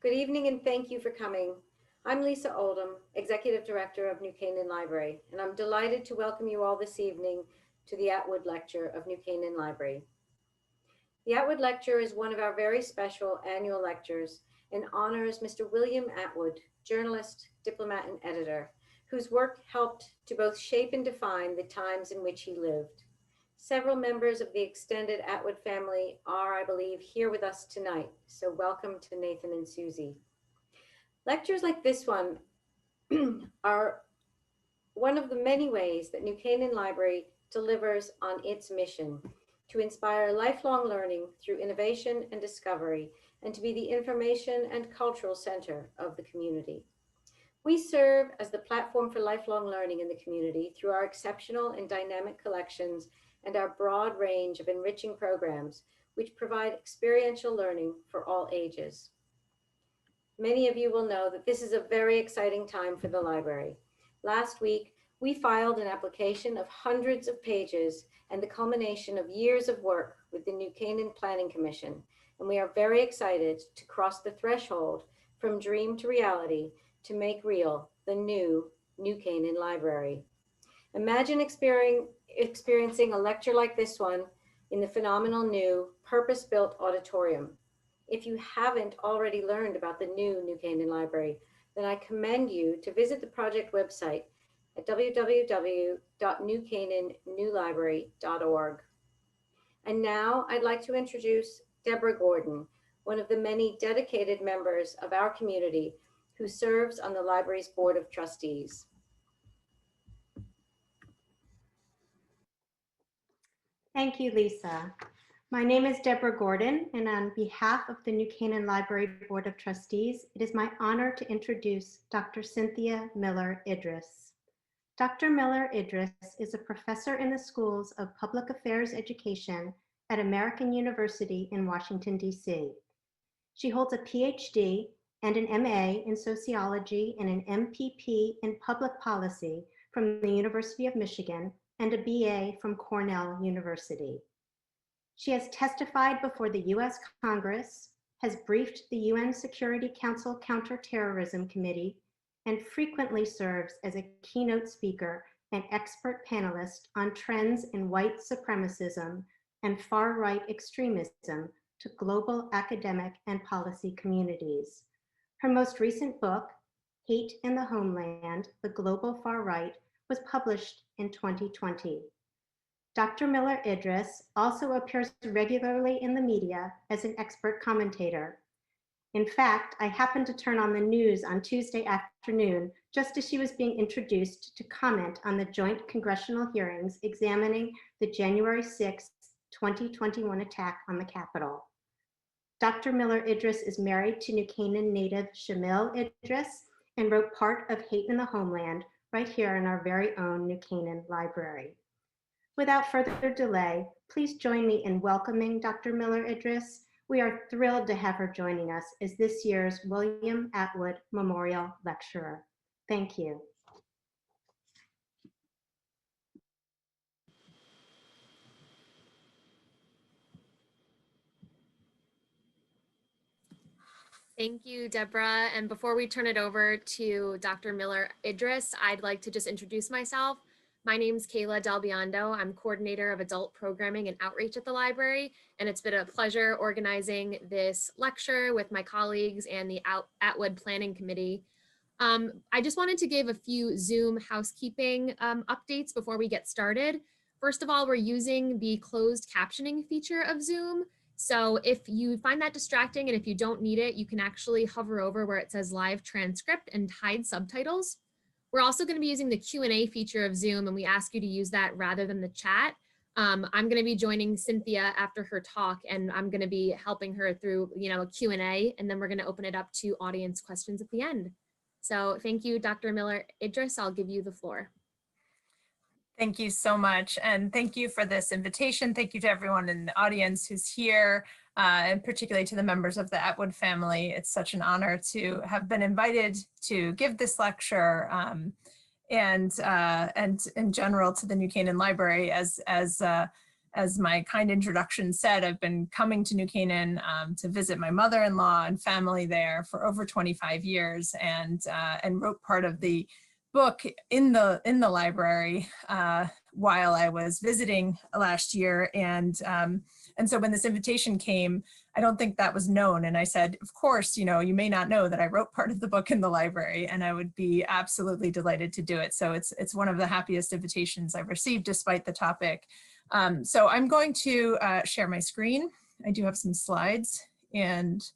Good evening and thank you for coming. I'm Lisa Oldham, Executive Director of New Canaan Library, and I'm delighted to welcome you all this evening to the Attwood Lecture of New Canaan Library. The Attwood Lecture is one of our very special annual lectures and honors Mr. William Attwood, journalist, diplomat, and editor, whose work helped to both shape and define the times in which he lived. Several members of the extended Attwood family are, I believe, here with us tonight, so welcome to Nathan and Susie. Lectures like this one are one of the many ways that New Canaan Library delivers on its mission to inspire lifelong learning through innovation and discovery, and to be the information and cultural center of the community. We serve as the platform for lifelong learning in the community through our exceptional and dynamic collections and our broad range of enriching programs, which provide experiential learning for all ages. Many of you will know that this is a very exciting time for the library. Last week, we filed an application of hundreds of pages and the culmination of years of work with the New Canaan Planning Commission, and we are very excited to cross the threshold from dream to reality to make real the new New Canaan Library. Imagine experiencing a lecture like this one in the phenomenal new purpose-built auditorium. If you haven't already learned about the new New Canaan Library, then I commend you to visit the project website at www.newcanaannewlibrary.org. And now I'd like to introduce Deborah Gordon, one of the many dedicated members of our community who serves on the library's Board of Trustees. Thank you, Lisa. My name is Deborah Gordon, and on behalf of the New Canaan Library Board of Trustees, it is my honor to introduce Dr. Cynthia Miller-Idriss. Dr. Miller-Idriss is a professor in the schools of public affairs education at American University in Washington, D.C. She holds a PhD and an MA in sociology and an MPP in public policy from the University of Michigan and a BA from Cornell University. She has testified before the US Congress, has briefed the UN Security Council Counter-Terrorism Committee, and frequently serves as a keynote speaker and expert panelist on trends in white supremacism and far-right extremism to global academic and policy communities. Her most recent book, Hate in the Homeland, The Global Far Right, was published in 2020. Dr. Miller-Idriss also appears regularly in the media as an expert commentator. In fact, I happened to turn on the news on Tuesday afternoon just as she was being introduced to comment on the joint congressional hearings examining the January 6, 2021 attack on the Capitol. Dr. Miller-Idriss is married to New Canaan native Shamil Idriss and wrote part of Hate in the Homeland right here in our very own New Canaan Library. Without further delay, please join me in welcoming Dr. Miller-Idriss. We are thrilled to have her joining us as this year's William Attwood Memorial Lecturer. Thank you. Thank you, Deborah. And before we turn it over to Dr. Miller-Idriss, I'd like to just introduce myself. My name is Kayla Del Biondo. I'm coordinator of adult programming and outreach at the library, and it's been a pleasure organizing this lecture with my colleagues and the Attwood Planning Committee. I just wanted to give a few Zoom housekeeping updates before we get started. First of all, we're using the closed captioning feature of Zoom. So if you find that distracting and if you don't need it, you can actually hover over where it says live transcript and hide subtitles. We're also going to be using the Q&A feature of Zoom, and we ask you to use that rather than the chat. I'm going to be joining Cynthia after her talk, and I'm going to be helping her through, a Q&A, and then we're going to open it up to audience questions at the end. So thank you, Dr. Miller-Idriss. I'll give you the floor. Thank you so much, and thank you for this invitation. Thank you to everyone in the audience who's here, and particularly to the members of the Attwood family. It's such an honor to have been invited to give this lecture, and in general to the New Canaan Library. As as my kind introduction said, I've been coming to New Canaan to visit my mother-in-law and family there for over 25 years, and wrote part of the book in the library while I was visiting last year. And so when this invitation came, I don't think that was known. And I said, of course, you know, you may not know that I wrote part of the book in the library, and I would be absolutely delighted to do it. So it's one of the happiest invitations I've received despite the topic. So I'm going to share my screen. I do have some slides, and let's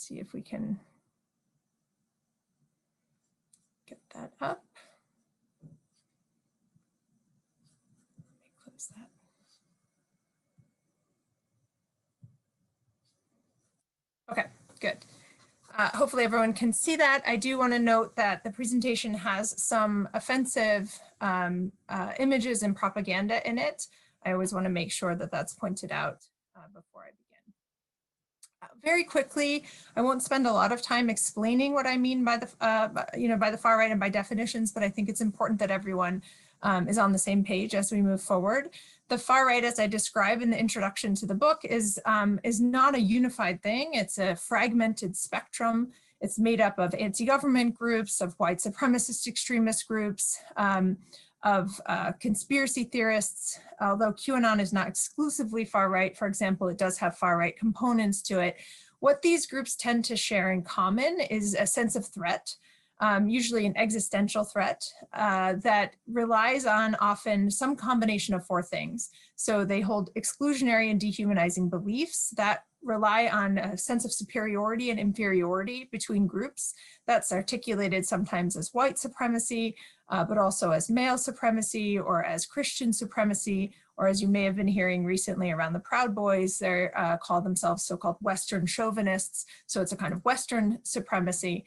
see if we can get that up. Let me close that. Okay, good. Hopefully everyone can see that. I do want to note that the presentation has some offensive images and propaganda in it. I always want to make sure that that's pointed out before I begin. Very quickly, I won't spend a lot of time explaining what I mean by the by the far right and by definitions, but I think it's important that everyone is on the same page as we move forward. The far right, as I describe in the introduction to the book, is not a unified thing. It's a fragmented spectrum. It's made up of anti-government groups, of white supremacist extremist groups, of conspiracy theorists. Although QAnon is not exclusively far right, for example, it does have far right components to it. What these groups tend to share in common is a sense of threat, usually an existential threat that relies on often some combination of four things. So they hold exclusionary and dehumanizing beliefs that rely on a sense of superiority and inferiority between groups. That's articulated sometimes as white supremacy, but also as male supremacy or as Christian supremacy, or as you may have been hearing recently around the Proud Boys, they call themselves so-called Western chauvinists. So it's a kind of Western supremacy.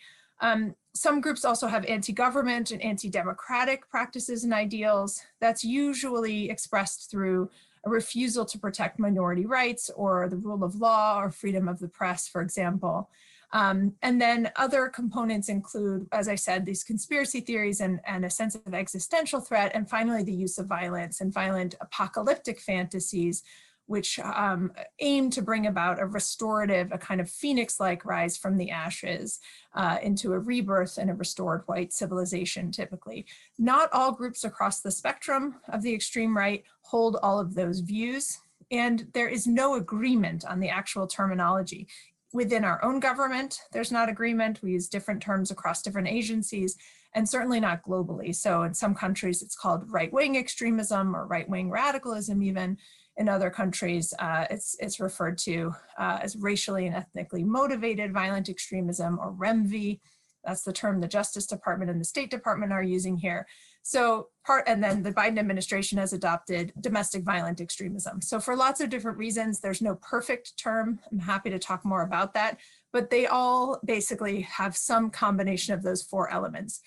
Some groups also have anti-government and anti-democratic practices and ideals. That's usually expressed through a refusal to protect minority rights or the rule of law or freedom of the press, for example. And then other components include, as I said, these conspiracy theories and a sense of existential threat, and finally the use of violence and violent apocalyptic fantasies, which aim to bring about a restorative, a kind of phoenix-like rise from the ashes into a rebirth and a restored white civilization, typically. Not all groups across the spectrum of the extreme right hold all of those views, and there is no agreement on the actual terminology. Within our own government, there's not agreement. We use different terms across different agencies, and certainly not globally. So in some countries, it's called right-wing extremism or right-wing radicalism even. In other countries, it's referred to as racially and ethnically motivated violent extremism, or REMV. That's the term the Justice Department and the State Department are using here. So and then the Biden administration has adopted domestic violent extremism. So for lots of different reasons, there's no perfect term. I'm happy to talk more about that, but they all basically have some combination of those four elements.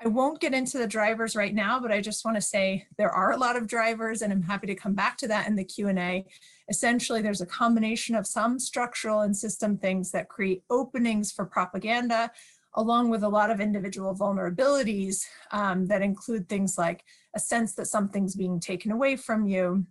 I won't get into the drivers right now, but I just want to say there are a lot of drivers, and I'm happy to come back to that in the Q&A. Essentially, there's a combination of some structural and system things that create openings for propaganda, along with a lot of individual vulnerabilities that include things like a sense that something's being taken away from you,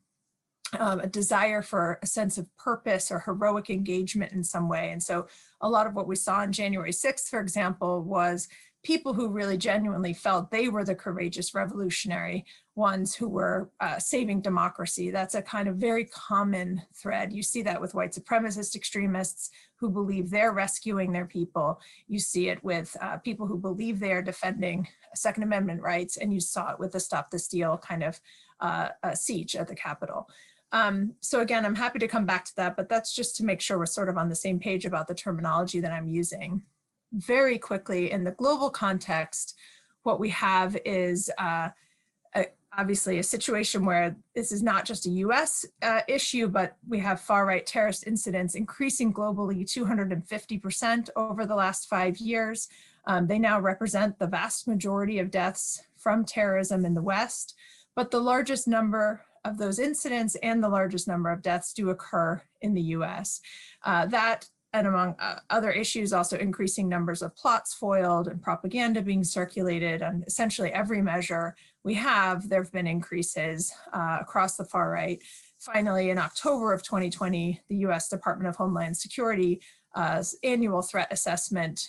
a desire for a sense of purpose or heroic engagement in some way. And so a lot of what we saw on January 6th, for example, was people who really genuinely felt they were the courageous revolutionary ones who were saving democracy. That's a kind of very common thread. You see that with white supremacist extremists who believe they're rescuing their people. You see it with people who believe they are defending Second Amendment rights, and you saw it with the Stop the Steal kind of siege at the Capitol. So again, I'm happy to come back to that, but that's just to make sure we're sort of on the same page about the terminology that I'm using. Very quickly, in the global context, what we have is obviously a situation where this is not just a US issue, but we have far-right terrorist incidents increasing globally 250% over the last 5 years. They now represent the vast majority of deaths from terrorism in the West, but the largest number of those incidents and the largest number of deaths do occur in the US. That, and among other issues, also increasing numbers of plots foiled and propaganda being circulated on essentially every measure, there have been increases across the far right. Finally, in October of 2020, the US Department of Homeland Security annual threat assessment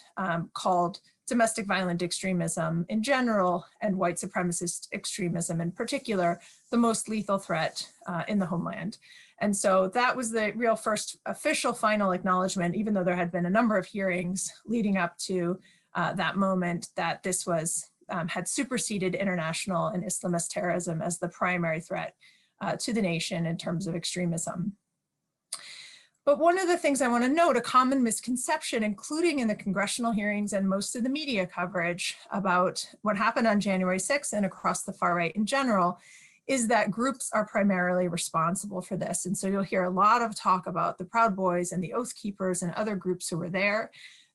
called domestic violent extremism in general and white supremacist extremism in particular the most lethal threat in the homeland. And so that was the real first official final acknowledgement, even though there had been a number of hearings leading up to that moment, that this was had superseded international and Islamist terrorism as the primary threat to the nation in terms of extremism. But one of the things I want to note, a common misconception, including in the congressional hearings and most of the media coverage about what happened on January 6th and across the far right in general, is that groups are primarily responsible for this. And so you'll hear a lot of talk about the Proud Boys and the Oath Keepers and other groups who were there.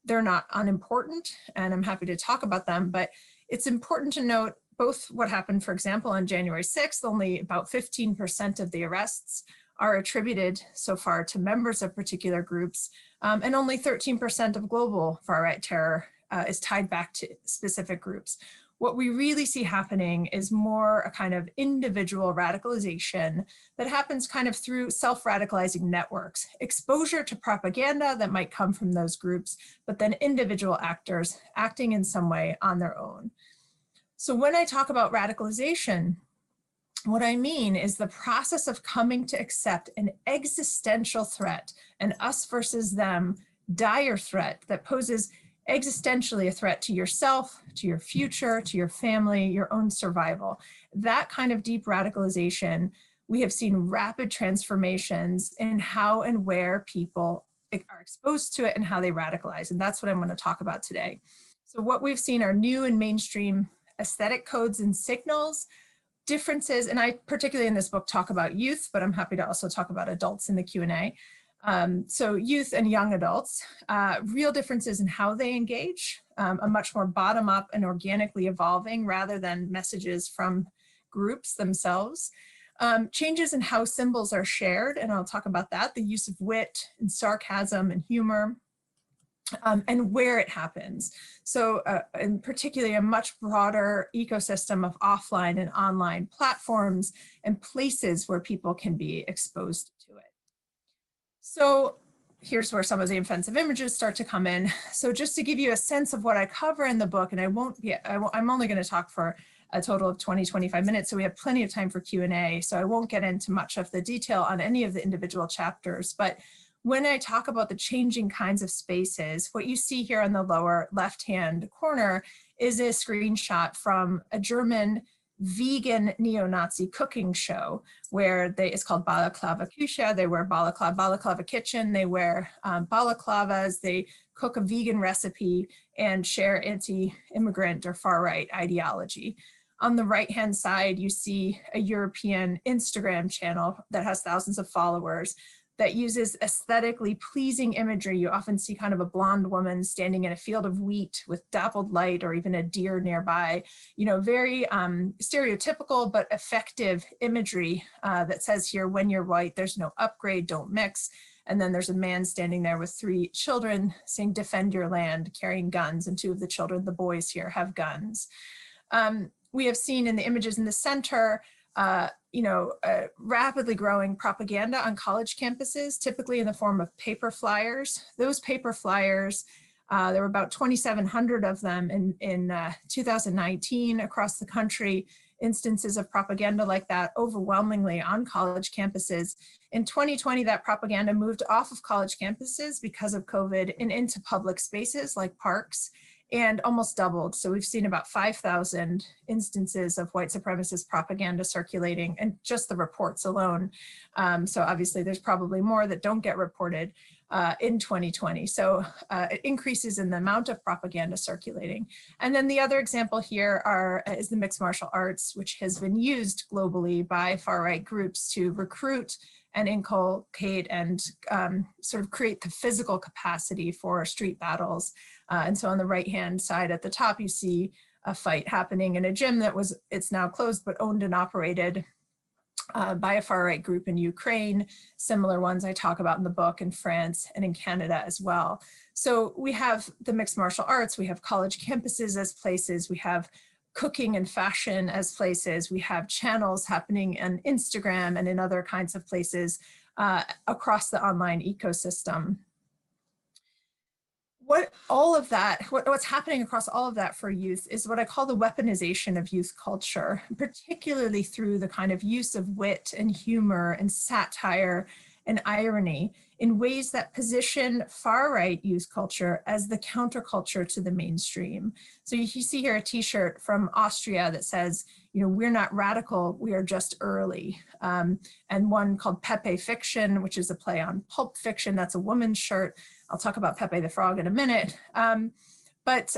They're not unimportant, and I'm happy to talk about them, but it's important to note both what happened, for example, on January 6th, only about 15% of the arrests are attributed so far to members of particular groups, and only 13% of global far-right terror is tied back to specific groups. What we really see happening is more a kind of individual radicalization that happens kind of through self-radicalizing networks, exposure to propaganda that might come from those groups, but then individual actors acting in some way on their own. So when I talk about radicalization, what I mean is the process of coming to accept an existential threat, an us versus them dire threat that poses existentially a threat to yourself, to your future, to your family, your own survival. That kind of deep radicalization, we have seen rapid transformations in how and where people are exposed to it and how they radicalize. And that's what I'm going to talk about today. So what we've seen are new and mainstream aesthetic codes and signals, differences, and I particularly in this book talk about youth, but I'm happy to also talk about adults in the Q&A. So youth and young adults, real differences in how they engage, a much more bottom-up and organically evolving rather than messages from groups themselves. Changes in how symbols are shared, and I'll talk about that, the use of wit and sarcasm and humor, and where it happens. So and particularly a much broader ecosystem of offline and online platforms and places where people can be exposed to it. So here's where some of the offensive images start to come in. So just to give you a sense of what I cover in the book, and I'm only going to talk for a total of 20-25 minutes, so we have plenty of time for Q&A, so I won't get into much of the detail on any of the individual chapters, but when I talk about the changing kinds of spaces, what you see here on the lower left-hand corner is a screenshot from a German vegan neo-Nazi cooking show where it's called Balaclava Küche. They wear balaclava kitchen. They wear balaclavas. They cook a vegan recipe and share anti-immigrant or far-right ideology. On the right-hand side, you see a European Instagram channel that has thousands of followers that uses aesthetically pleasing imagery. You often see kind of a blonde woman standing in a field of wheat with dappled light or even a deer nearby, you know, very stereotypical but effective imagery that says here, when you're white, there's no upgrade, don't mix. And then there's a man standing there with 3 children saying, defend your land, carrying guns, and 2 of the children, the boys here, have guns. We have seen in the images in the center, rapidly growing propaganda on college campuses, typically in the form of paper flyers. Those paper flyers, there were about 2,700 of them in 2019 across the country, instances of propaganda like that overwhelmingly on college campuses. In 2020, that propaganda moved off of college campuses because of COVID and into public spaces like parks, and almost doubled. So we've seen about 5,000 instances of white supremacist propaganda circulating, and just the reports alone. So obviously there's probably more that don't get reported in 2020. So it increases in the amount of propaganda circulating. And then the other example here is the mixed martial arts, which has been used globally by far-right groups to recruit and inculcate and sort of create the physical capacity for street battles. And so on the right-hand side at the top, you see a fight happening in a gym it's now closed, but owned and operated by a far-right group in Ukraine. Similar ones I talk about in the book in France and in Canada as well. So we have the mixed martial arts, we have college campuses as places, we have cooking and fashion as places. We have channels happening on Instagram and in other kinds of places across the online ecosystem. What's happening across all of that for youth is what I call the weaponization of youth culture, particularly through the kind of use of wit and humor and satire and irony in ways that position far-right youth culture as the counterculture to the mainstream. So you see here a t-shirt from Austria that says, you know, we're not radical, we are just early. And one called Pepe Fiction, which is a play on Pulp Fiction, that's a woman's shirt. I'll talk about Pepe the Frog in a minute. But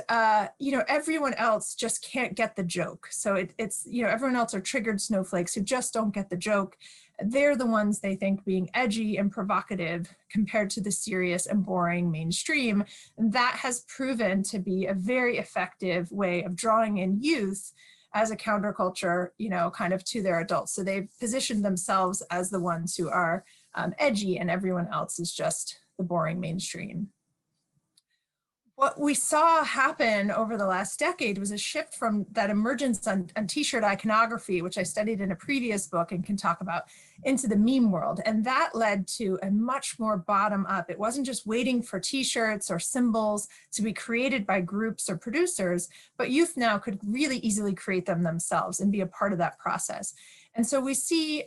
you know, everyone else just can't get the joke. So it's, you know, everyone else are triggered snowflakes who just don't get the joke. They're the ones they think being edgy and provocative compared to the serious and boring mainstream. And that has proven to be a very effective way of drawing in youth as a counterculture, you know, kind of to their adults. So they've positioned themselves as the ones who are edgy, and everyone else is just the boring mainstream. What we saw happen over the last decade was a shift from that emergence on t-shirt iconography, which I studied in a previous book and can talk about, into the meme world. And that led to a much more bottom up. It wasn't just waiting for t-shirts or symbols to be created by groups or producers, but youth now could really easily create them themselves and be a part of that process. And so we see,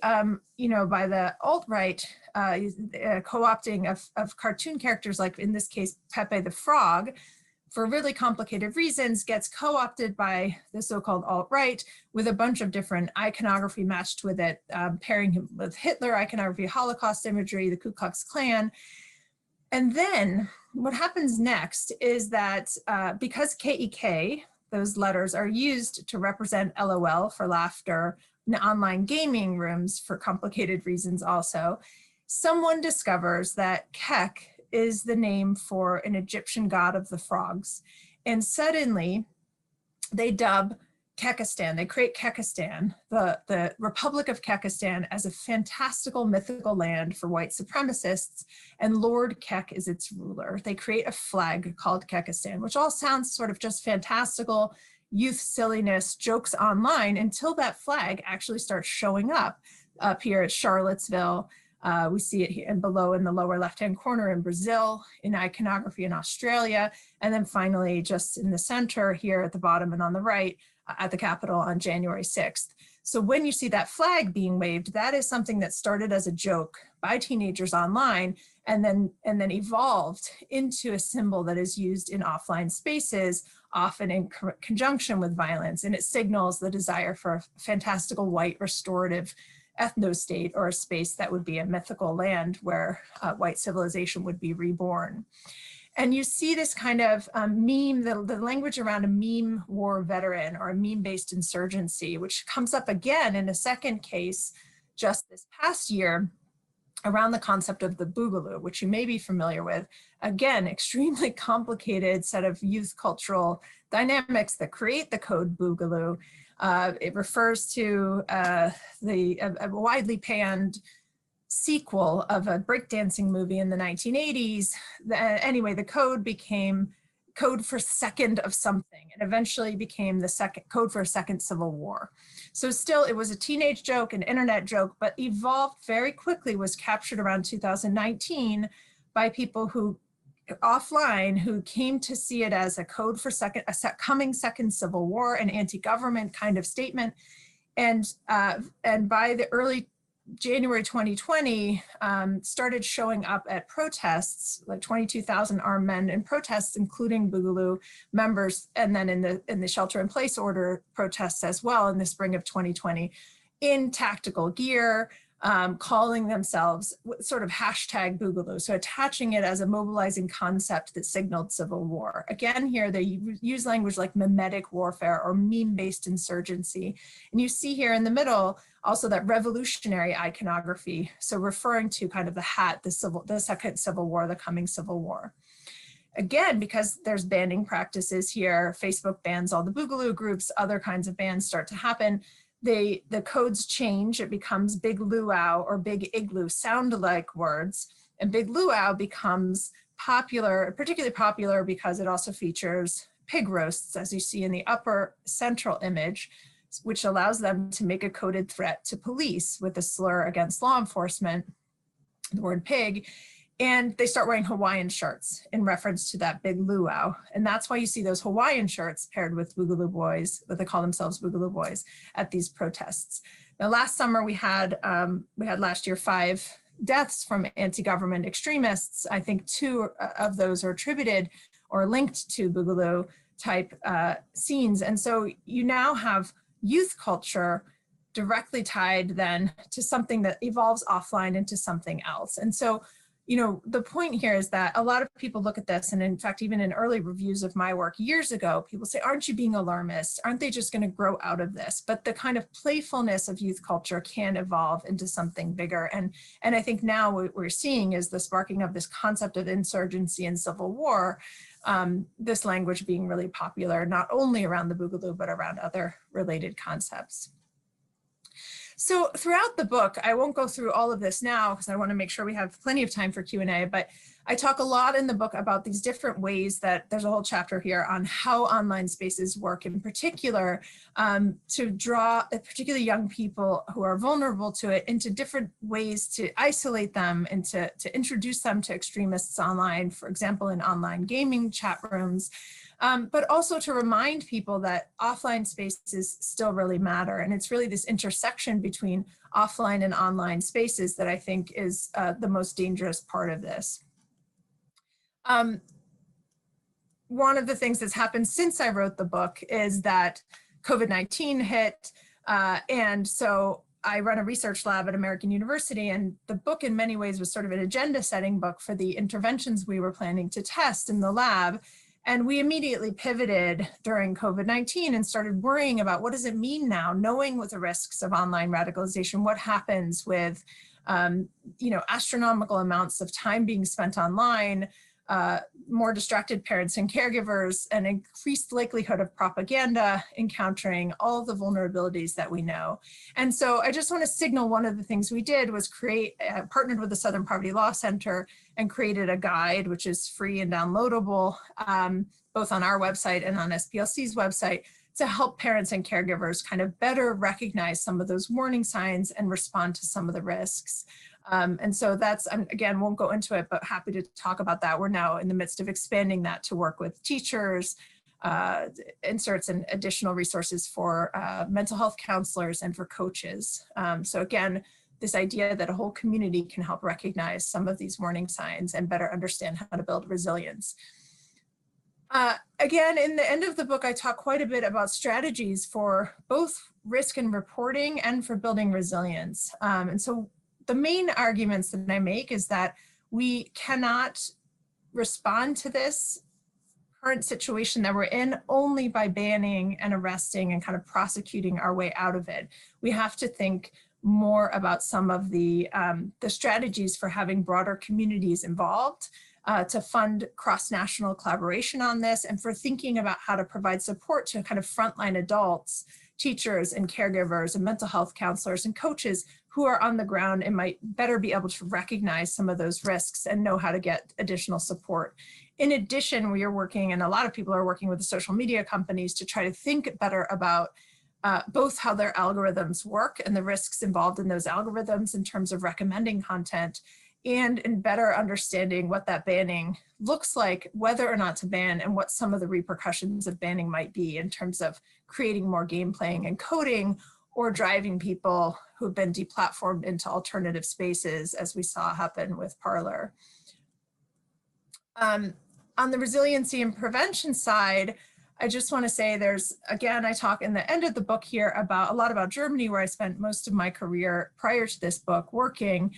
you know, by the alt-right co-opting of cartoon characters, like in this case, Pepe the Frog, for really complicated reasons, gets co-opted by the so-called alt-right with a bunch of different iconography matched with it, pairing him with Hitler iconography, Holocaust imagery, the Ku Klux Klan. And then what happens next is that because KEK, those letters are used to represent LOL for laughter, in online gaming rooms for complicated reasons also, someone discovers that Kek is the name for an Egyptian god of the frogs. And suddenly they dub Kekistan, they create Kekistan, the Republic of Kekistan, as a fantastical mythical land for white supremacists, and Lord Kek is its ruler. They create a flag called Kekistan, which all sounds sort of just fantastical, youth silliness, jokes online, until that flag actually starts showing up here at Charlottesville. We see it here and below in the lower left-hand corner in Brazil, in iconography in Australia, and then finally just in the center here at the bottom and on the right at the Capitol on January 6th. So when you see that flag being waved, that is something that started as a joke by teenagers online and then evolved into a symbol that is used in offline spaces, often in conjunction with violence, and it signals the desire for a fantastical white restorative ethno-state, or a space that would be a mythical land where white civilization would be reborn. And you see this kind of meme, the language around a meme war veteran or a meme-based insurgency, which comes up again in a second case just this past year around the concept of the Boogaloo, which you may be familiar with. Again, extremely complicated set of youth cultural dynamics that create the code Boogaloo. It refers to a widely panned sequel of a breakdancing movie in the 1980s. Anyway, the code became code for second of something, and eventually became the second code for a second civil war. So still, it was a teenage joke, an internet joke, but evolved very quickly, was captured around 2019 by people who offline who came to see it as a code for coming second civil war, an anti-government kind of statement. And by the early January 2020, started showing up at protests, like 22,000 armed men in protests, including Boogaloo members, and then in the shelter-in-place order protests as well in the spring of 2020, in tactical gear, calling themselves sort of hashtag Boogaloo, so attaching it as a mobilizing concept that signaled civil war. Again, here they use language like mimetic warfare or meme-based insurgency. And you see here in the middle also that revolutionary iconography, so referring to kind of the hat, the second civil war, the coming civil war. Again, because there's banning practices here, Facebook bans all the Boogaloo groups, other kinds of bans start to happen. The codes change, it becomes Big Luau or Big Igloo, sound alike words, and Big Luau becomes popular, particularly popular because it also features pig roasts, as you see in the upper central image, which allows them to make a coded threat to police with a slur against law enforcement, the word pig, and they start wearing Hawaiian shirts in reference to that big luau. And that's why you see those Hawaiian shirts paired with Boogaloo Boys, that they call themselves Boogaloo Boys, at these protests. Now, last summer we had last year 5 deaths from anti-government extremists. I think 2 of those are attributed or linked to Boogaloo type scenes. And so you now have youth culture directly tied then to something that evolves offline into something else. And so, you know, the point here is that a lot of people look at this, and in fact, even in early reviews of my work years ago, people say, aren't you being alarmist? Aren't they just going to grow out of this? But the kind of playfulness of youth culture can evolve into something bigger. And I think now what we're seeing is the sparking of this concept of insurgency and civil war, this language being really popular, not only around the Boogaloo, but around other related concepts. So throughout the book, I won't go through all of this now because I want to make sure we have plenty of time for Q&A, but I talk a lot in the book about these different ways that there's a whole chapter here on how online spaces work, in particular to draw particularly young people who are vulnerable to it into different ways to isolate them and to introduce them to extremists online, for example, in online gaming chat rooms. But also to remind people that offline spaces still really matter. And it's really this intersection between offline and online spaces that I think is the most dangerous part of this. One of the things that's happened since I wrote the book is that COVID-19 hit. And so I run a research lab at American University, and the book in many ways was sort of an agenda setting book for the interventions we were planning to test in the lab. And we immediately pivoted during COVID-19 and started worrying about what does it mean now, knowing what the risks of online radicalization, what happens with, you know, astronomical amounts of time being spent online, more distracted parents and caregivers, an increased likelihood of propaganda, encountering all the vulnerabilities that we know. And so I just want to signal one of the things we did was partnered with the Southern Poverty Law Center and created a guide, which is free and downloadable, both on our website and on SPLC's website, to help parents and caregivers kind of better recognize some of those warning signs and respond to some of the risks. And so that's, again, won't go into it, but happy to talk about that. We're now in the midst of expanding that to work with teachers, inserts and additional resources for mental health counselors and for coaches. So again, this idea that a whole community can help recognize some of these warning signs and better understand how to build resilience. Again, in the end of the book, I talk quite a bit about strategies for both risk and reporting and for building resilience. And so the main arguments that I make is that we cannot respond to this current situation that we're in only by banning and arresting and kind of prosecuting our way out of it. We have to think more about some of the strategies for having broader communities involved, to fund cross-national collaboration on this, and for thinking about how to provide support to kind of frontline adults, teachers and caregivers and mental health counselors and coaches who are on the ground and might better be able to recognize some of those risks and know how to get additional support. In addition, we are working, and a lot of people are working with the social media companies to try to think better about both how their algorithms work and the risks involved in those algorithms in terms of recommending content, and in better understanding what that banning looks like, whether or not to ban, and what some of the repercussions of banning might be in terms of creating more game playing and coding, or driving people who've been deplatformed into alternative spaces, as we saw happen with Parler. On the resiliency and prevention side, I just want to say there's, again, I talk in the end of the book here about a lot about Germany, where I spent most of my career prior to this book working.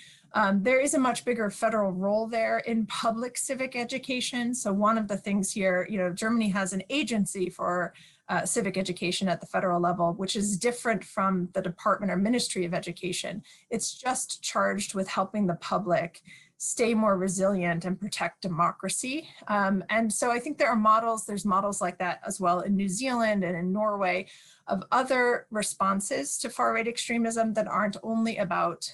There is a much bigger federal role there in public civic education. So one of the things here, you know, Germany has an agency for civic education at the federal level, which is different from the Department or Ministry of Education. It's just charged with helping the public stay more resilient and protect democracy. And so I think there are models, there's models like that as well in New Zealand and in Norway of other responses to far-right extremism that aren't only about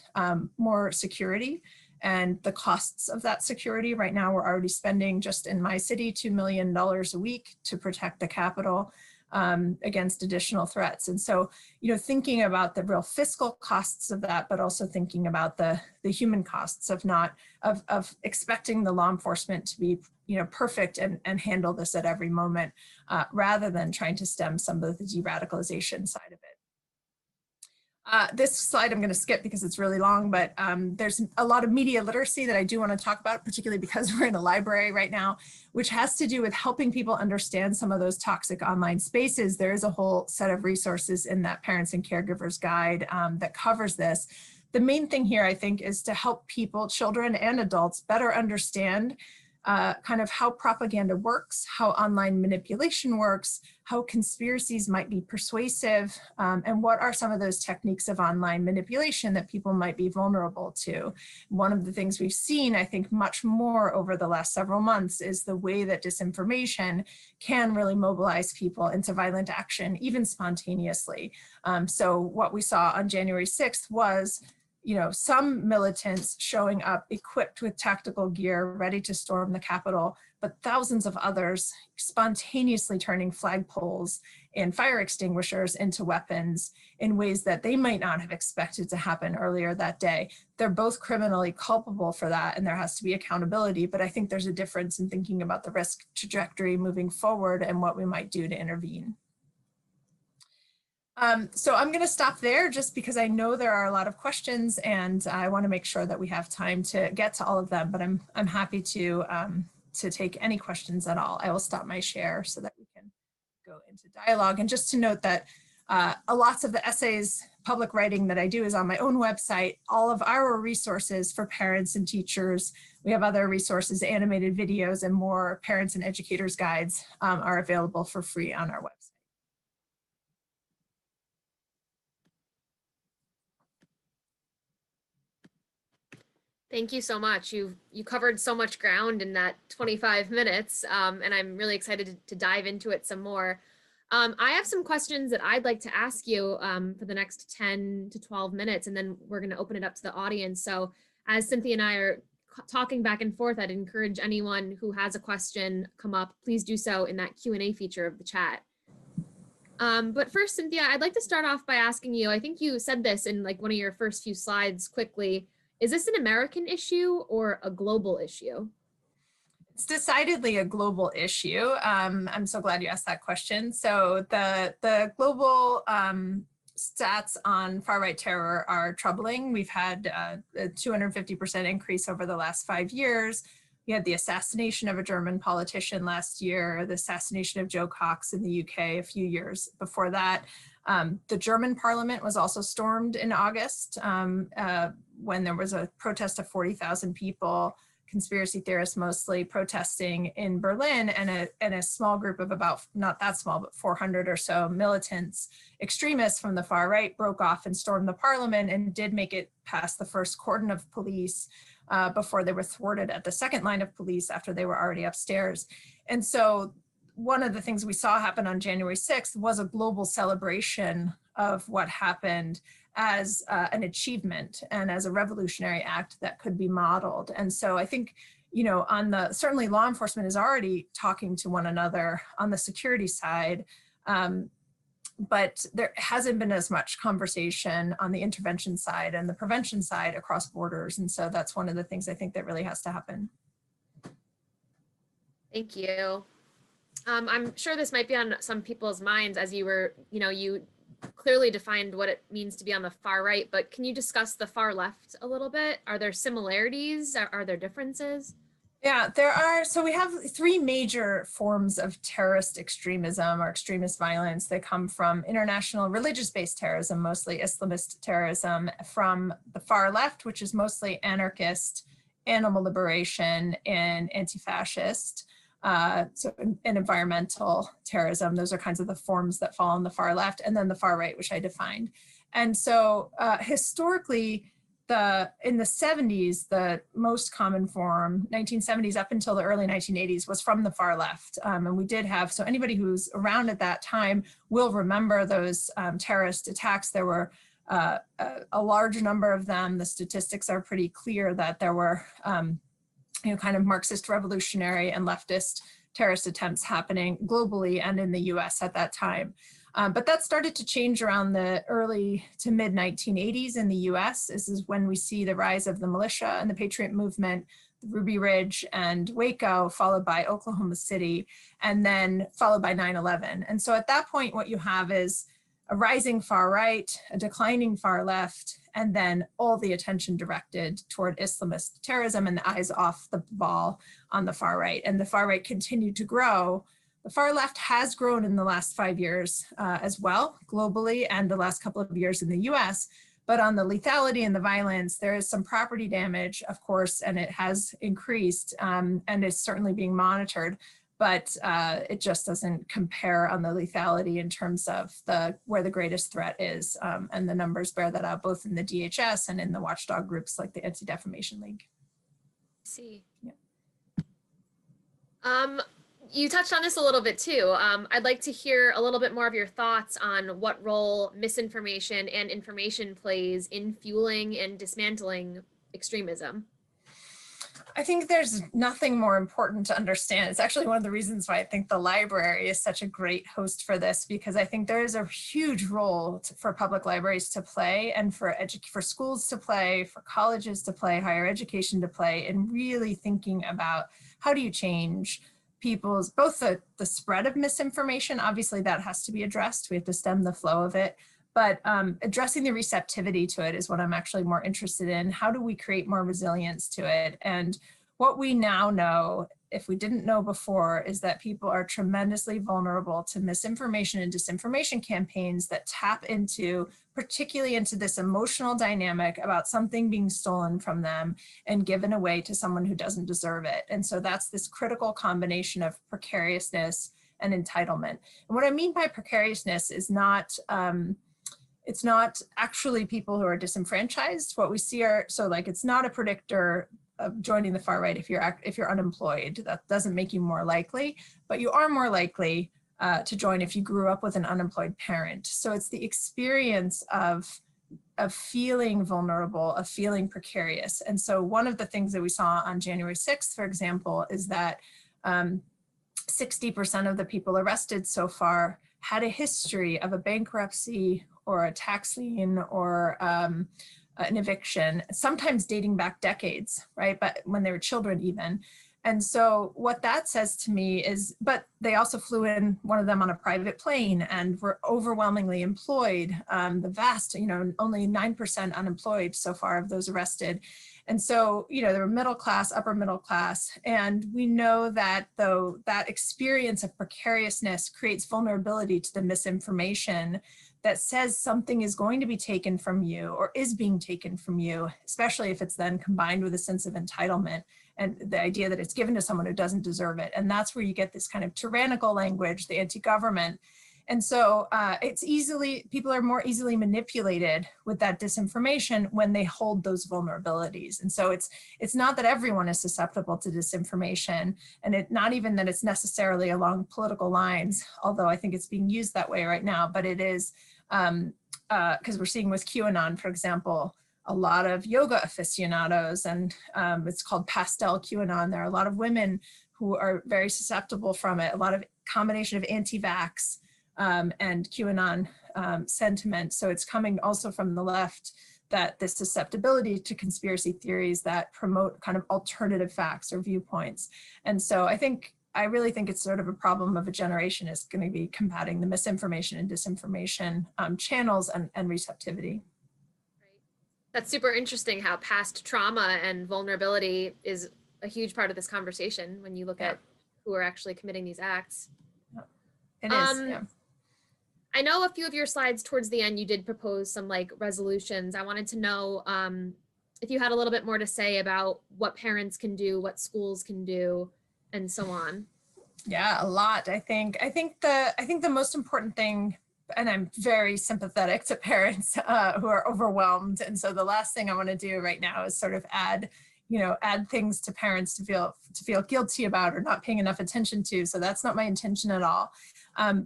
more security and the costs of that security. Right now, we're already spending, just in my city, $2 million a week to protect the Capitol against additional threats. And so, thinking about the real fiscal costs of that, but also thinking about the human costs of of expecting the law enforcement to be, perfect and handle this at every moment, rather than trying to stem some of the de-radicalization side of it. This slide I'm going to skip because it's really long, but there's a lot of media literacy that I do want to talk about, particularly because we're in a library right now, which has to do with helping people understand some of those toxic online spaces. There is a whole set of resources in that Parents and Caregivers Guide that covers this. The main thing here, I think, is to help people, children and adults, better understand kind of how propaganda works, how online manipulation works, how conspiracies might be persuasive, and what are some of those techniques of online manipulation that people might be vulnerable to. One of the things we've seen, I think, much more over the last several months is the way that disinformation can really mobilize people into violent action, even spontaneously. So what we saw on January 6th was some militants showing up equipped with tactical gear, ready to storm the Capitol, but thousands of others spontaneously turning flagpoles and fire extinguishers into weapons in ways that they might not have expected to happen earlier that day. They're both criminally culpable for that, and there has to be accountability, but I think there's a difference in thinking about the risk trajectory moving forward and what we might do to intervene. So I'm going to stop there just because I know there are a lot of questions and I want to make sure that we have time to get to all of them, but I'm happy to take any questions at all. I will stop my share so that we can go into dialogue. And just to note that lots of the essays, public writing that I do is on my own website. All of our resources for parents and teachers, we have other resources, animated videos, and more parents and educators guides are available for free on our website. Thank you so much. You covered so much ground in that 25 minutes, and I'm really excited to dive into it some more. I have some questions that I'd like to ask you for the next 10 to 12 minutes, and then we're going to open it up to the audience. So as Cynthia and I are talking back and forth, I'd encourage anyone who has a question come up, please do so in that Q&A feature of the chat. But first, Cynthia, I'd like to start off by asking you, I think you said this in like one of your first few slides quickly, is this an American issue or a global issue? It's decidedly a global issue. I'm so glad you asked that question. So the global stats on far-right terror are troubling. We've had a 250% increase over the last 5 years. We had the assassination of a German politician last year, the assassination of Joe Cox in the UK a few years before that. The German parliament was also stormed in August when there was a protest of 40,000 people, conspiracy theorists mostly, protesting in Berlin, and a small group of about, not that small, but 400 or so militants, extremists from the far right, broke off and stormed the parliament and did make it past the first cordon of police before they were thwarted at the second line of police after they were already upstairs. And so one of the things we saw happen on January 6th was a global celebration of what happened as an achievement and as a revolutionary act that could be modeled. And so I think, certainly law enforcement is already talking to one another on the security side, but there hasn't been as much conversation on the intervention side and the prevention side across borders. And so that's one of the things I think that really has to happen. Thank you. I'm sure this might be on some people's minds as you were, you clearly defined what it means to be on the far right, but can you discuss the far left a little bit? Are there similarities? Are there differences? Yeah, there are. So we have 3 major forms of terrorist extremism or extremist violence. They come from international religious-based terrorism, mostly Islamist terrorism, from the far left, which is mostly anarchist, animal liberation, and anti-fascist. So environmental terrorism, those are kinds of the forms that fall on the far left, and then the far right, which I defined. And so historically, in the 70s, the most common form, 1970s up until the early 1980s, was from the far left. And we did have, so anybody who's around at that time will remember those terrorist attacks. There were a large number of them, the statistics are pretty clear that there were kind of Marxist revolutionary and leftist terrorist attempts happening globally and in the US at that time. But that started to change around the early to mid 1980s in the US. This is when we see the rise of the militia and the Patriot movement, Ruby Ridge and Waco, followed by Oklahoma City, and then followed by 9/11. And so at that point, what you have is a rising far right, a declining far left, and then all the attention directed toward Islamist terrorism and the eyes off the ball on the far right. And the far right continued to grow. The far left has grown in the last 5 years as well, globally, and the last couple of years in the US. But on the lethality and the violence, there is some property damage, of course, and it has increased and is certainly being monitored. But it just doesn't compare on the lethality in terms of where the greatest threat is. And the numbers bear that out both in the DHS and in the watchdog groups like the Anti-Defamation League. See. Yeah. You touched on this a little bit too. I'd like to hear a little bit more of your thoughts on what role misinformation and information plays in fueling and dismantling extremism. I think there's nothing more important to understand. It's actually one of the reasons why I think the library is such a great host for this, because I think there is a huge role for public libraries to play and for schools to play, for colleges to play, higher education to play, in really thinking about how do you change people's, both the spread of misinformation, obviously that has to be addressed. We have to stem the flow of it. But addressing the receptivity to it is what I'm actually more interested in. How do we create more resilience to it? And what we now know, if we didn't know before, is that people are tremendously vulnerable to misinformation and disinformation campaigns that tap into, particularly into this emotional dynamic about something being stolen from them and given away to someone who doesn't deserve it. And so that's this critical combination of precariousness and entitlement. And what I mean by precariousness is not, it's not actually people who are disenfranchised. What we see are, so like, it's not a predictor of joining the far right if you're unemployed. That doesn't make you more likely, but you are more likely to join if you grew up with an unemployed parent. So it's the experience of feeling vulnerable, of feeling precarious. And so one of the things that we saw on January 6th, for example, is that 60% of the people arrested so far had a history of a bankruptcy or a tax lien or an eviction, sometimes dating back decades, right? But when they were children even. And so what that says to me is, but they also flew in, one of them on a private plane, and were overwhelmingly employed. The vast, only 9% unemployed so far of those arrested. And so, they were middle class, upper middle class. And we know that though that experience of precariousness creates vulnerability to the misinformation that says something is going to be taken from you or is being taken from you, especially if it's then combined with a sense of entitlement and the idea that it's given to someone who doesn't deserve it. And that's where you get this kind of tyrannical language, the anti-government. And so people are more easily manipulated with that disinformation when they hold those vulnerabilities. And so it's not that everyone is susceptible to disinformation, and not even that it's necessarily along political lines, although I think it's being used that way right now, but it is, because we're seeing with QAnon, for example, a lot of yoga aficionados, and it's called pastel QAnon. There are a lot of women who are very susceptible from it, a lot of combination of anti-vax and QAnon sentiment. So it's coming also from the left, that this susceptibility to conspiracy theories that promote kind of alternative facts or viewpoints. And so I really think it's sort of a problem of a generation is going to be combating the misinformation and disinformation channels and receptivity. That's super interesting how past trauma and vulnerability is a huge part of this conversation when you look at who are actually committing these acts. It is, yeah. I know a few of your slides towards the end, you did propose some resolutions. I wanted to know if you had a little bit more to say about what parents can do, what schools can do, and so on. Yeah, a lot. I think the most important thing, and I'm very sympathetic to parents who are overwhelmed. And so the last thing I want to do right now is sort of add things to parents to feel guilty about or not paying enough attention to. So that's not my intention at all.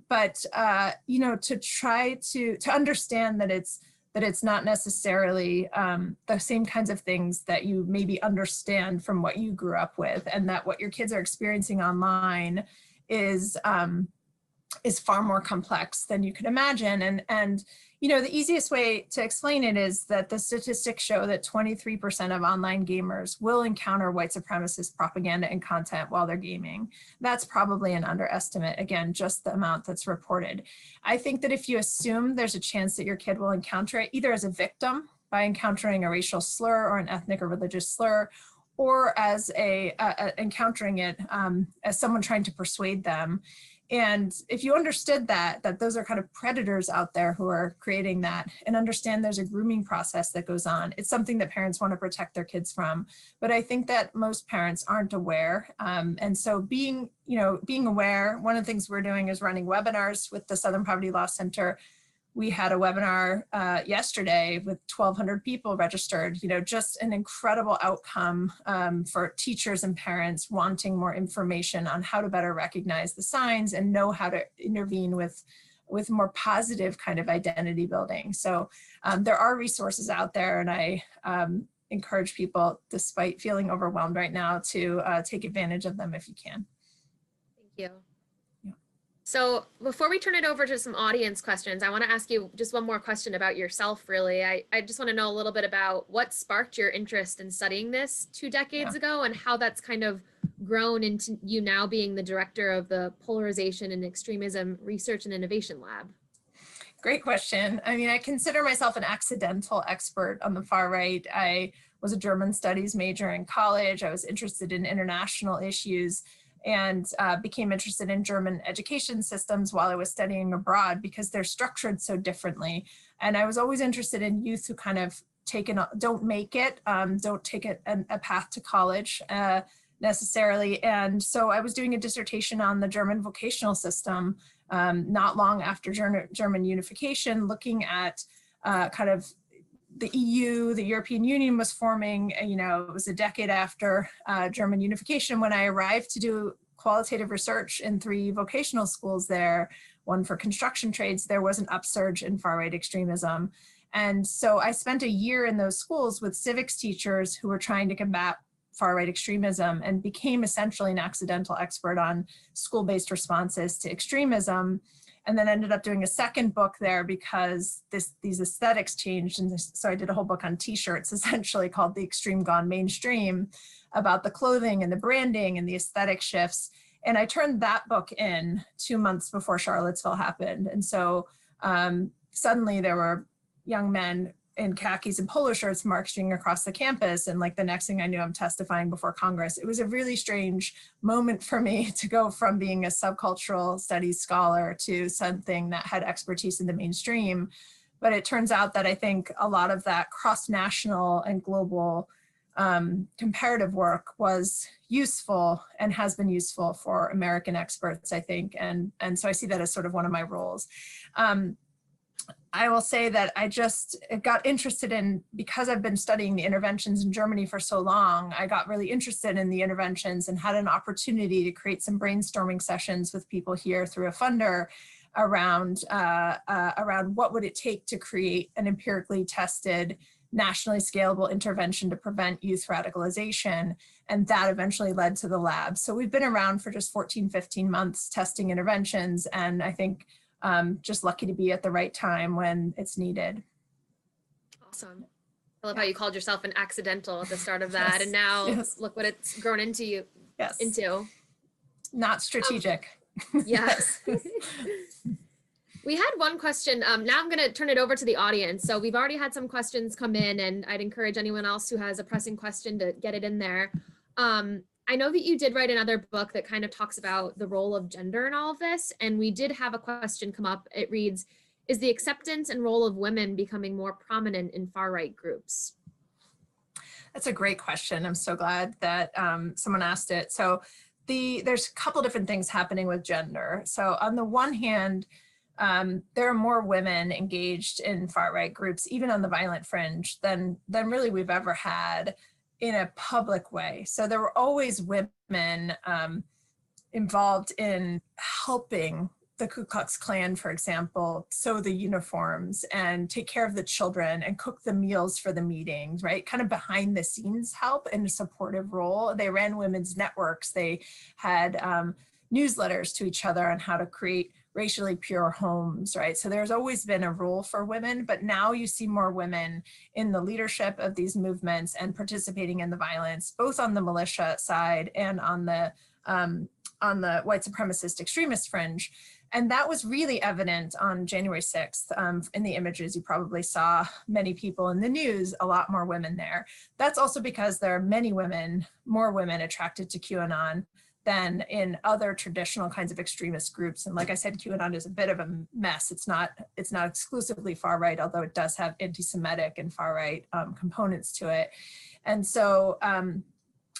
But to try to understand that it's that it's not necessarily the same kinds of things that you maybe understand from what you grew up with, and that what your kids are experiencing online is far more complex than you could imagine. And you know, the easiest way to explain it is that the statistics show that 23% of online gamers will encounter white supremacist propaganda and content while they're gaming. That's probably an underestimate, again, just the amount that's reported. I think that if you assume there's a chance that your kid will encounter it either as a victim by encountering a racial slur or an ethnic or religious slur, or as encountering it as someone trying to persuade them. And if you understood that those are kind of predators out there who are creating that, and understand there's a grooming process that goes on, it's something that parents want to protect their kids from. But I think that most parents aren't aware. And so being aware, one of the things we're doing is running webinars with the Southern Poverty Law Center. We had a webinar yesterday with 1,200 people registered, you know, just an incredible outcome for teachers and parents wanting more information on how to better recognize the signs and know how to intervene with more positive kind of identity building. So there are resources out there, and I encourage people, despite feeling overwhelmed right now, to take advantage of them if you can. Thank you. So before we turn it over to some audience questions, I want to ask you just one more question about yourself, really. I just want to know a little bit about what sparked your interest in studying this 2 decades ago, and how that's kind of grown into you now being the director of the Polarization and Extremism Research and Innovation Lab. Great question. I mean, I consider myself an accidental expert on the far right. I was a German studies major in college. I was interested in international issues, and became interested in German education systems while I was studying abroad because they're structured so differently. And I was always interested in youth who kind of don't make it, don't take a path to college necessarily. And so I was doing a dissertation on the German vocational system not long after German unification, looking at kind of the EU, the European Union was forming. You know, it was a decade after German unification when I arrived to do qualitative research in 3 vocational schools there, one for construction trades. There was an upsurge in far-right extremism. And so I spent a year in those schools with civics teachers who were trying to combat far-right extremism, and became essentially an accidental expert on school-based responses to extremism. And then ended up doing a second book there because these aesthetics changed. And so I did a whole book on t-shirts, essentially called The Extreme Gone Mainstream, about the clothing and the branding and the aesthetic shifts. And I turned that book in 2 months before Charlottesville happened. And so suddenly there were young men in khakis and polo shirts marching across the campus. And like the next thing I knew, I'm testifying before Congress. It was a really strange moment for me to go from being a subcultural studies scholar to something that had expertise in the mainstream. But it turns out that I think a lot of that cross-national and global comparative work was useful and has been useful for American experts, I think. And so I see that as sort of one of my roles. I will say that I just got interested in, because I've been studying the interventions in Germany for so long, I got really interested in the interventions and had an opportunity to create some brainstorming sessions with people here through a funder around what would it take to create an empirically tested, nationally scalable intervention to prevent youth radicalization. And that eventually led to the lab. So we've been around for just 14, 15 months testing interventions. And I think just lucky to be at the right time when it's needed. Awesome. I love how you called yourself an accidental at the start of that. And now look what it's grown into you. Into. Not strategic. Yes. We had one question. Now I'm going to turn it over to the audience. So we've already had some questions come in, and I'd encourage anyone else who has a pressing question to get it in there. I know that you did write another book that kind of talks about the role of gender in all of this. And we did have a question come up. It reads, is the acceptance and role of women becoming more prominent in far-right groups? That's a great question. I'm so glad that someone asked it. So there's a couple different things happening with gender. So on the one hand, there are more women engaged in far-right groups, even on the violent fringe, than really we've ever had in a public way. So there were always women involved in helping the Ku Klux Klan, for example, sew the uniforms and take care of the children and cook the meals for the meetings, right? Kind of behind the scenes help in a supportive role. They ran women's networks. They had newsletters to each other on how to create racially pure homes, right? So there's always been a role for women, but now you see more women in the leadership of these movements and participating in the violence, both on the militia side and on the white supremacist extremist fringe. And that was really evident on January 6th. In the images, you probably saw many people in the news, a lot more women there. That's also because there are many women, more women attracted to QAnon than in other traditional kinds of extremist groups. And like I said, QAnon is a bit of a mess. It's not exclusively far right, although it does have anti-Semitic and far right components to it. And so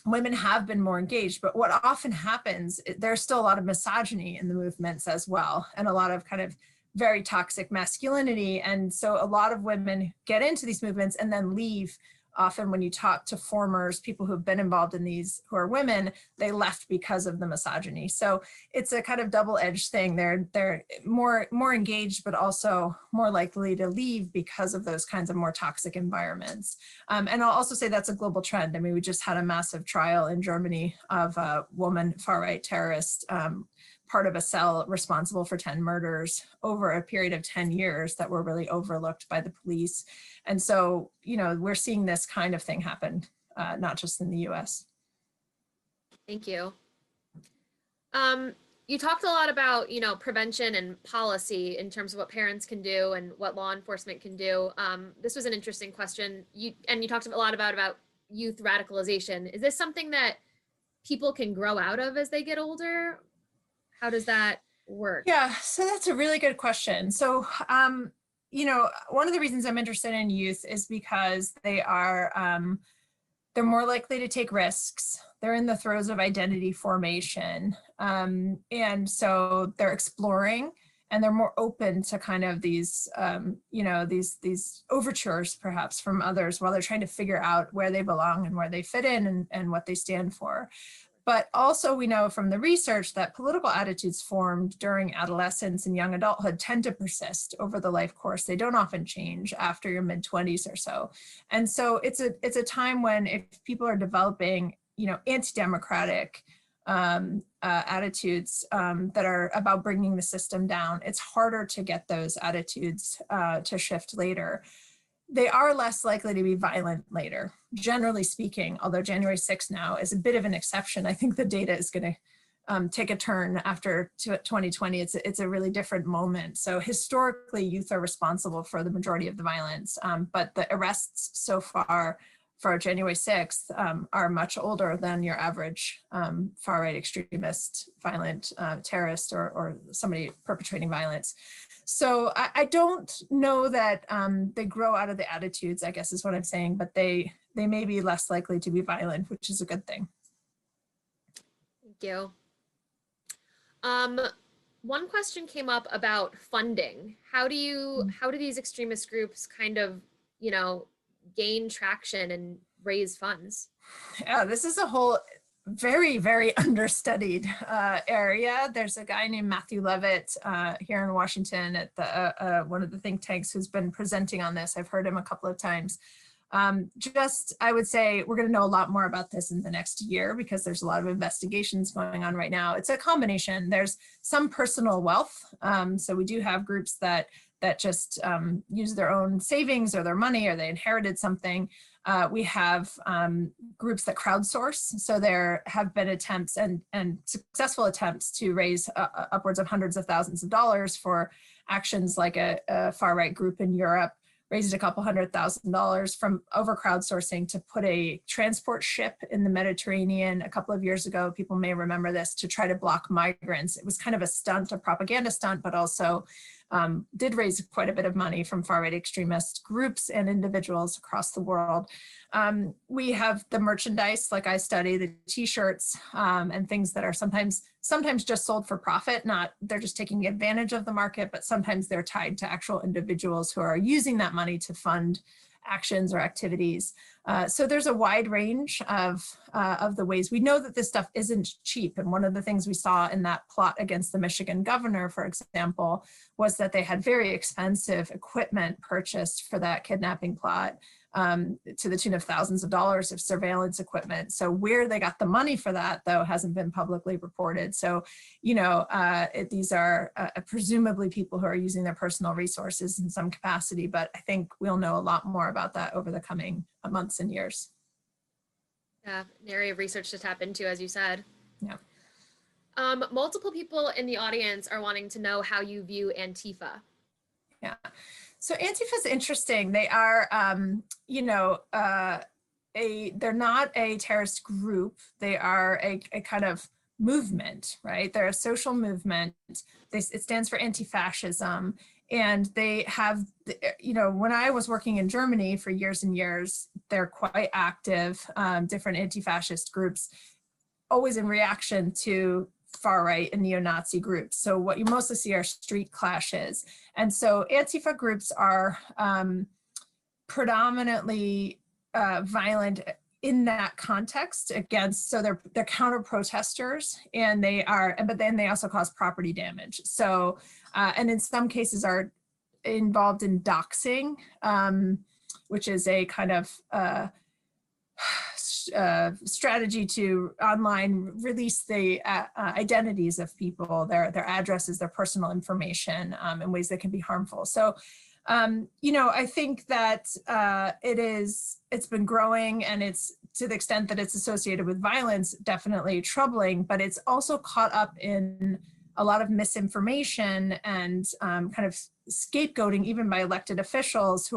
women have been more engaged, but what often happens, there's still a lot of misogyny in the movements as well, and a lot of kind of very toxic masculinity. And so a lot of women get into these movements and then leave. Often when you talk to formers, people who've been involved in these who are women, they left because of the misogyny. So it's a kind of double-edged thing. They're more engaged, but also more likely to leave because of those kinds of more toxic environments. And I'll also say that's a global trend. I mean, we just had a massive trial in Germany of a woman far-right terrorist, part of a cell responsible for 10 murders over a period of 10 years that were really overlooked by the police. And so, you know, we're seeing this kind of thing happen, not just in the US. Thank you. You talked a lot about, you know, prevention and policy in terms of what parents can do and what law enforcement can do. This was an interesting question. You talked a lot about youth radicalization. Is this something that people can grow out of as they get older? How does that work? Yeah, so that's a really good question. So, you know, one of the reasons I'm interested in youth is because they are, they're more likely to take risks. They're in the throes of identity formation. And so they're exploring and they're more open to kind of these, you know, these overtures perhaps from others while they're trying to figure out where they belong and where they fit in and what they stand for. But also we know from the research that political attitudes formed during adolescence and young adulthood tend to persist over the life course. They don't often change after your mid-20s or so. And so it's a time when if people are developing, you know, anti-democratic attitudes that are about bringing the system down, it's harder to get those attitudes to shift later. They are less likely to be violent later, generally speaking, although January 6th now is a bit of an exception. I think the data is going to take a turn after 2020. It's a really different moment. So historically, youth are responsible for the majority of the violence, but the arrests so far for January 6th are much older than your average far-right extremist, violent terrorist or somebody perpetrating violence. So I don't know that they grow out of the attitudes, I guess is what I'm saying, but they may be less likely to be violent, which is a good thing. Thank you. One question came up about funding. How do these extremist groups kind of, you know, gain traction and raise funds? Yeah, this is a whole very, very understudied area. There's a guy named Matthew Levitt here in Washington at the one of the think tanks who's been presenting on this. I've heard him a couple of times. I would say we're going to know a lot more about this in the next year because there's a lot of investigations going on right now. It's a combination. There's some personal wealth. So we do have groups that just use their own savings or their money or they inherited something. We have groups that crowdsource. So there have been attempts and successful attempts to raise upwards of hundreds of thousands of dollars for actions like a far-right group in Europe raised a couple $100,000 from over crowdsourcing to put a transport ship in the Mediterranean a couple of years ago. People may remember this, to try to block migrants. It was kind of a stunt, a propaganda stunt, but also did raise quite a bit of money from far-right extremist groups and individuals across the world. We have the merchandise, like I study, the t-shirts and things that are sometimes just sold for profit, they're just taking advantage of the market, but sometimes they're tied to actual individuals who are using that money to fund actions or activities. So there's a wide range of the ways. We know that this stuff isn't cheap. And one of the things we saw in that plot against the Michigan governor, for example, was that they had very expensive equipment purchased for that kidnapping plot, to the tune of thousands of dollars of surveillance equipment. So where they got the money for that, though, hasn't been publicly reported. So, you know, these are presumably people who are using their personal resources in some capacity, but I think we'll know a lot more about that over the coming months and years. Yeah, an area of research to tap into, as you said. Yeah. Multiple people in the audience are wanting to know how you view Antifa. Yeah. So Antifa is interesting. They are, you know, they're not a terrorist group. They are a kind of movement, right? They're a social movement. It stands for anti-fascism. And they have, you know, when I was working in Germany for years and years, they're quite active, different anti-fascist groups, always in reaction to far-right and neo-Nazi groups. So what you mostly see are street clashes. And so Antifa groups are predominantly violent in that context against, so they're counter-protesters, and but then they also cause property damage. So, and in some cases are involved in doxing, which is a kind of strategy to online release the identities of people, their addresses, their personal information in ways that can be harmful. So, you know, I think that it's been growing, and it's, to the extent that it's associated with violence, definitely troubling, but it's also caught up in a lot of misinformation and kind of scapegoating, even by elected officials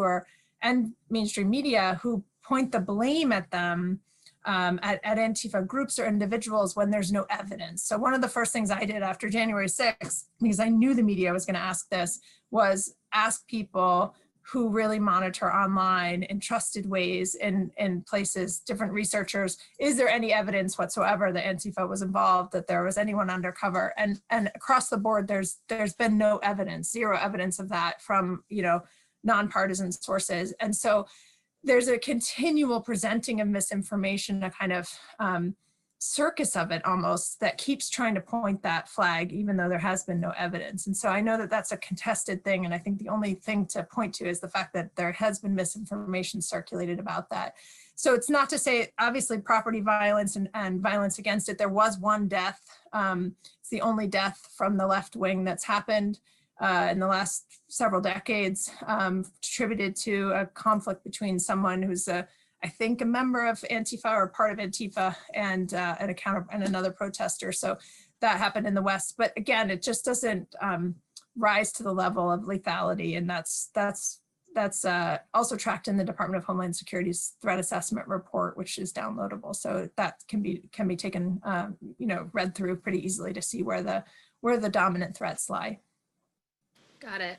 and mainstream media, who point the blame at them, at Antifa groups or individuals when there's no evidence. So one of the first things I did after January 6th, because I knew the media was going to ask this, was ask people who really monitor online in trusted ways in places, different researchers, is there any evidence whatsoever that Antifa was involved, that there was anyone undercover? And across the board, there's been no evidence, zero evidence of that from, you know, nonpartisan sources. And so there's a continual presenting of misinformation, a kind of circus of it almost, that keeps trying to point that flag, even though there has been no evidence. And so I know that that's a contested thing. And I think the only thing to point to is the fact that there has been misinformation circulated about that. So it's not to say, obviously, property violence and violence against it. There was one death. It's the only death from the left wing that's happened in the last several decades, attributed to a conflict between someone who's I think a member of Antifa or part of Antifa and another protester. So that happened in the West. But again, it just doesn't rise to the level of lethality, and that's also tracked in the Department of Homeland Security's threat assessment report, which is downloadable. So that can be taken, you know, read through pretty easily to see where the dominant threats lie. Got it.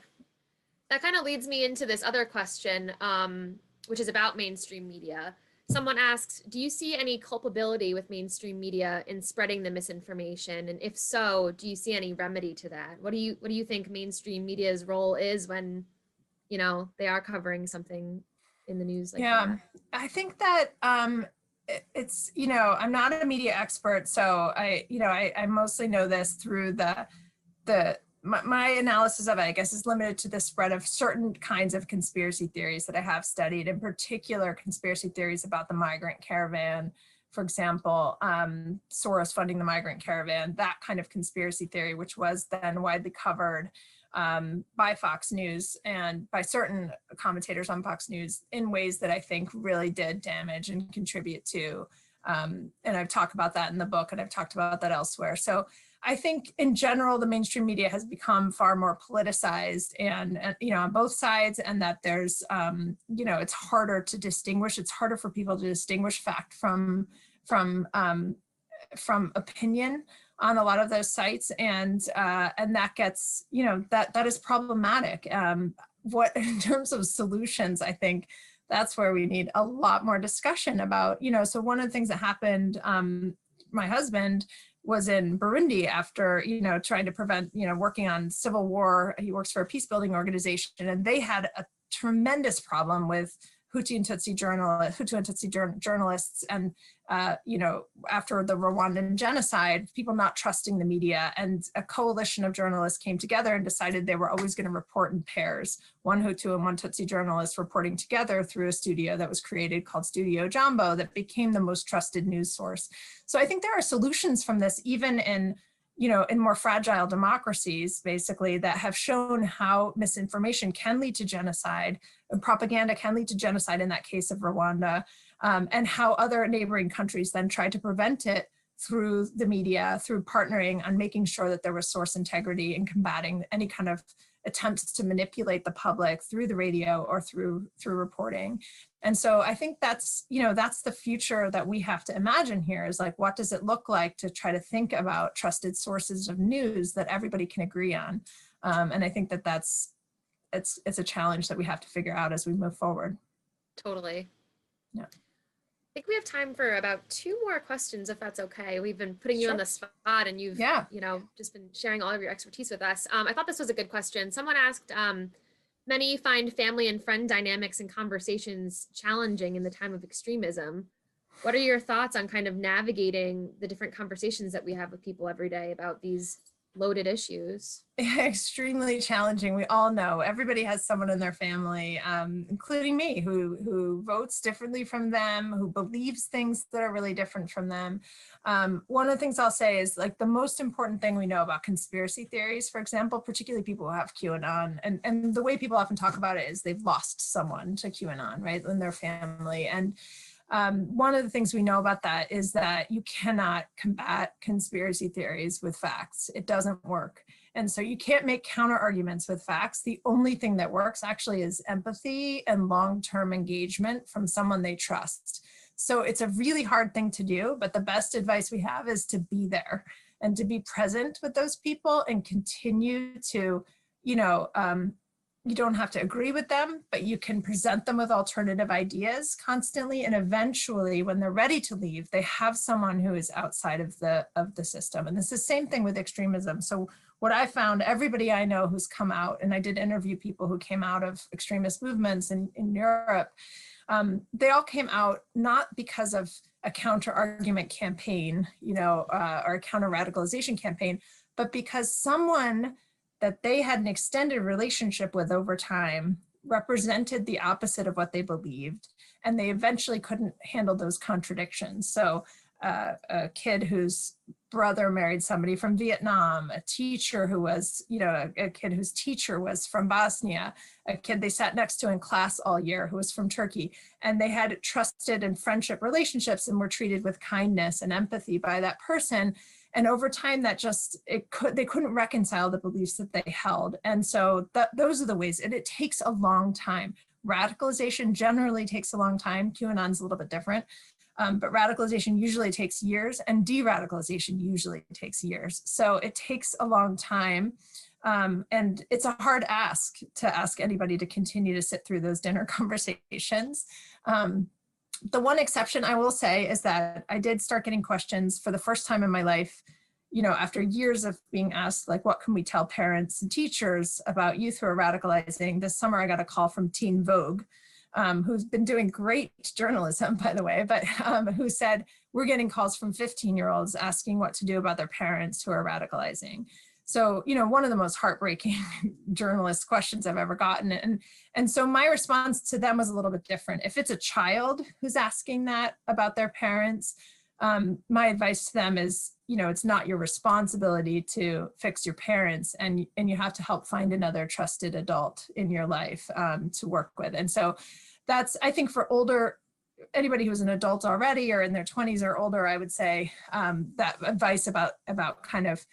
That kind of leads me into this other question, which is about mainstream media. Someone asks, do you see any culpability with mainstream media in spreading the misinformation? And if so, do you see any remedy to that? What do you think mainstream media's role is when, you know, they are covering something in the news like that? I think that it's, you know, I'm not a media expert, so I mostly know this through my analysis of it, I guess, is limited to the spread of certain kinds of conspiracy theories that I have studied, in particular conspiracy theories about the migrant caravan, for example, Soros funding the migrant caravan, that kind of conspiracy theory, which was then widely covered by Fox News and by certain commentators on Fox News in ways that I think really did damage and contribute to, and I've talked about that in the book, and I've talked about that elsewhere. So I think in general, the mainstream media has become far more politicized and you know, on both sides, and that there's, you know, it's harder to distinguish. It's harder for people to distinguish fact from opinion on a lot of those sites. And that gets, you know, that is problematic. What in terms of solutions, I think that's where we need a lot more discussion about, you know, so one of the things that happened, my husband was in Burundi after, you know, trying to prevent, you know, working on civil war. He works for a peace building organization, and they had a tremendous problem with Hutu and Tutsi journalists, and after the Rwandan genocide, people not trusting the media, and a coalition of journalists came together and decided they were always going to report in pairs, one Hutu and one Tutsi journalist reporting together through a studio that was created called Studio Jambo that became the most trusted news source. So I think there are solutions from this, even in more fragile democracies, basically, that have shown how misinformation can lead to genocide, and propaganda can lead to genocide in that case of Rwanda, and how other neighboring countries then tried to prevent it through the media, through partnering on making sure that there was source integrity and combating any kind of attempts to manipulate the public through the radio or through reporting. And so I think that's the future that we have to imagine here, is like, what does it look like to try to think about trusted sources of news that everybody can agree on? And I think it's a challenge that we have to figure out as we move forward. Totally. Yeah. I think we have time for about 2 more questions, if that's okay. We've been putting you on the spot, and you've just been sharing all of your expertise with us. I thought this was a good question. Someone asked, many find family and friend dynamics and conversations challenging in the time of extremism. What are your thoughts on kind of navigating the different conversations that we have with people every day about these loaded issues? Extremely challenging. We all know everybody has someone in their family, including me, who votes differently from them, who believes things that are really different from them. One of the things I'll say is, like, the most important thing we know about conspiracy theories, for example, particularly people who have QAnon, and the way people often talk about it is they've lost someone to QAnon, right, in their family. And one of the things we know about that is that you cannot combat conspiracy theories with facts. It doesn't work. And so you can't make counter arguments with facts. The only thing that works actually is empathy and long-term engagement from someone they trust. So it's a really hard thing to do, but the best advice we have is to be there and to be present with those people and continue to, you don't have to agree with them, but you can present them with alternative ideas constantly. And eventually, when they're ready to leave, they have someone who is outside of the system. And it's the same thing with extremism. So what I found, everybody I know who's come out, and I did interview people who came out of extremist movements in Europe, they all came out not because of a counter-argument campaign, or a counter-radicalization campaign, but because someone that they had an extended relationship with over time represented the opposite of what they believed, and they eventually couldn't handle those contradictions. So a kid whose brother married somebody from Vietnam, a teacher who was, a kid whose teacher was from Bosnia, a kid they sat next to in class all year who was from Turkey, and they had trusted and friendship relationships and were treated with kindness and empathy by that person. And over time, that they couldn't reconcile the beliefs that they held. And so those are the ways, and it takes a long time. Radicalization generally takes a long time. QAnon's a little bit different, but radicalization usually takes years, and de-radicalization usually takes years. So it takes a long time. And it's a hard ask to ask anybody to continue to sit through those dinner conversations. The one exception I will say is that I did start getting questions for the first time in my life, after years of being asked, like, what can we tell parents and teachers about youth who are radicalizing? This summer, I got a call from Teen Vogue, who's been doing great journalism, by the way, but who said, we're getting calls from 15-year-olds asking what to do about their parents who are radicalizing. So, one of the most heartbreaking journalist questions I've ever gotten. And so my response to them was a little bit different. If it's a child who's asking that about their parents, my advice to them is, it's not your responsibility to fix your parents, and you have to help find another trusted adult in your life to work with. And so that's, I think, for anybody who's an adult already or in their 20s or older, I would say that advice about kind of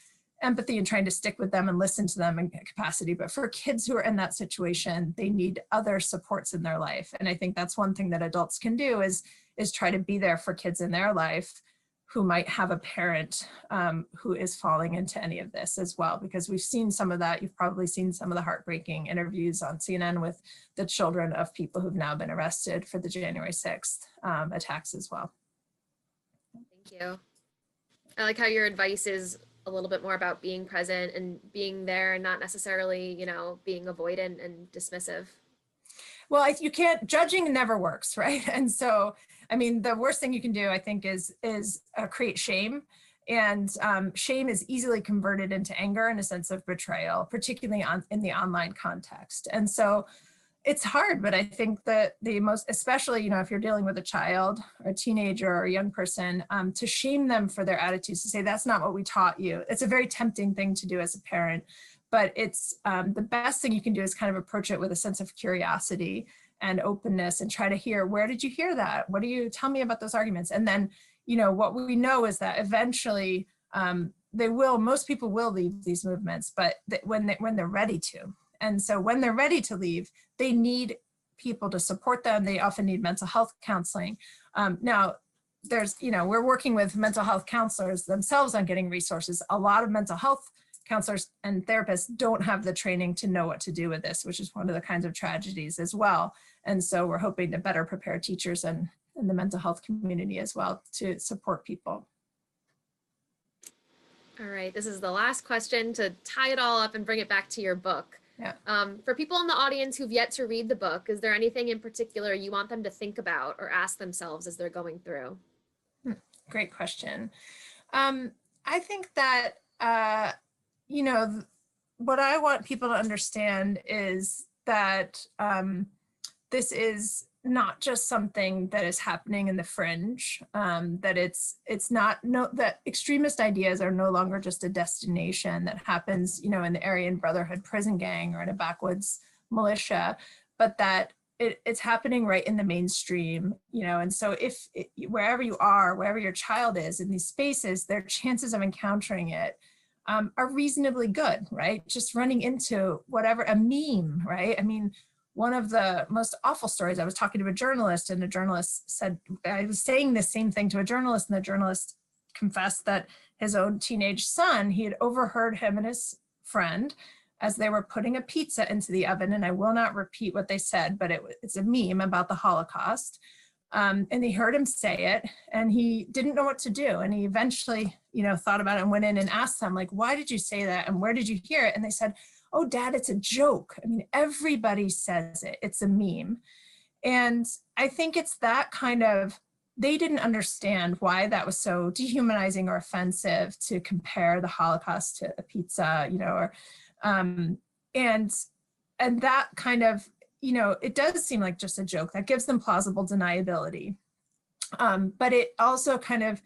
empathy and trying to stick with them and listen to them in capacity. But for kids who are in that situation, they need other supports in their life. And I think that's one thing that adults can do is try to be there for kids in their life who might have a parent who is falling into any of this as well, because we've seen some of that. You've probably seen some of the heartbreaking interviews on CNN with the children of people who've now been arrested for the January 6th attacks as well. Thank you. I like how your advice is a little bit more about being present and being there and not necessarily, being avoidant and dismissive. Well, you can't, judging never works, right? And so, I mean, the worst thing you can do, I think, is create shame. And shame is easily converted into anger and a sense of betrayal, particularly in the online context. And so it's hard, but I think that especially, you know, if you're dealing with a child or a teenager or a young person, to shame them for their attitudes, to say, that's not what we taught you. It's a very tempting thing to do as a parent, but it's the best thing you can do is kind of approach it with a sense of curiosity and openness and try to hear, where did you hear that? What do you tell me about those arguments? And then, you know, what we know is that eventually most people will leave these movements, but when they're ready to. And so when they're ready to leave, they need people to support them. They often need mental health counseling. Now, we're working with mental health counselors themselves on getting resources. A lot of mental health counselors and therapists don't have the training to know what to do with this, which is one of the kinds of tragedies as well. And so we're hoping to better prepare teachers and the mental health community as well to support people. All right, this is the last question to tie it all up and bring it back to your book. Yeah. For people in the audience who've yet to read the book, is there anything in particular you want them to think about or ask themselves as they're going through? Great question. I think that, you know, what I want people to understand is that this is not just something that is happening in the fringe, that extremist ideas are no longer just a destination that happens, you know, in the Aryan Brotherhood prison gang or in a backwoods militia, but that it's happening right in the mainstream, you know. And so wherever you are, wherever your child is in these spaces, their chances of encountering it are reasonably good, right? Just running into a meme, right? I mean, one of the most awful stories, I was talking to a journalist and the journalist said, I was saying the same thing to a journalist, and the journalist confessed that his own teenage son, he had overheard him and his friend as they were putting a pizza into the oven, and I will not repeat what they said, but it's a meme about the Holocaust. And he heard him say it, and he didn't know what to do. And he eventually, you know, thought about it and went in and asked them, like, why did you say that? And where did you hear it? And they said, oh, Dad, it's a joke. I mean, everybody says it. It's a meme. And I think it's that kind of, they didn't understand why that was so dehumanizing or offensive to compare the Holocaust to a pizza, you know, or, and that kind of, you know, it does seem like just a joke that gives them plausible deniability. But it also kind of,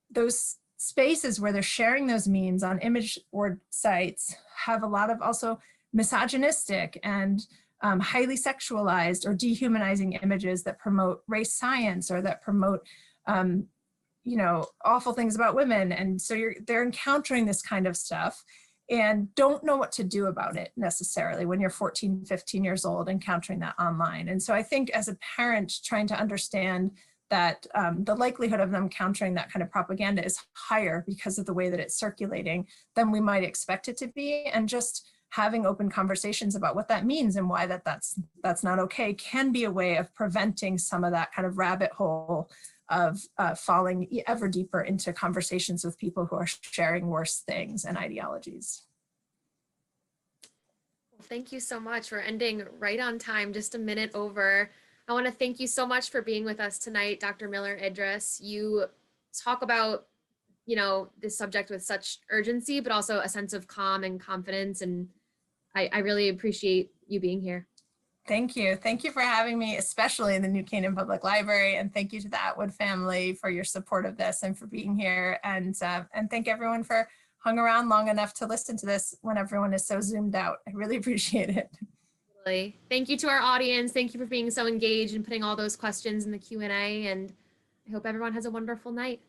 those spaces where they're sharing those memes on image board sites have a lot of also misogynistic and highly sexualized or dehumanizing images that promote race science or that promote, you know, awful things about women. And so they're encountering this kind of stuff and don't know what to do about it necessarily when you're 14, 15 years old encountering that online. And so I think as a parent trying to understand that the likelihood of them countering that kind of propaganda is higher because of the way that it's circulating than we might expect it to be. And just having open conversations about what that means and why that's not okay can be a way of preventing some of that kind of rabbit hole of falling ever deeper into conversations with people who are sharing worse things and ideologies. Well, thank you so much. We're ending right on time, just a minute over. I want to thank you so much for being with us tonight, Dr. Miller-Idriss. You talk about, you know, this subject with such urgency, but also a sense of calm and confidence. And I really appreciate you being here. Thank you. Thank you for having me, especially in the New Canaan Public Library. And thank you to the Attwood family for your support of this and for being here. And thank everyone for hung around long enough to listen to this when everyone is so zoomed out. I really appreciate it. Thank you to our audience. Thank you for being so engaged and putting all those questions in the Q&A. And I hope everyone has a wonderful night.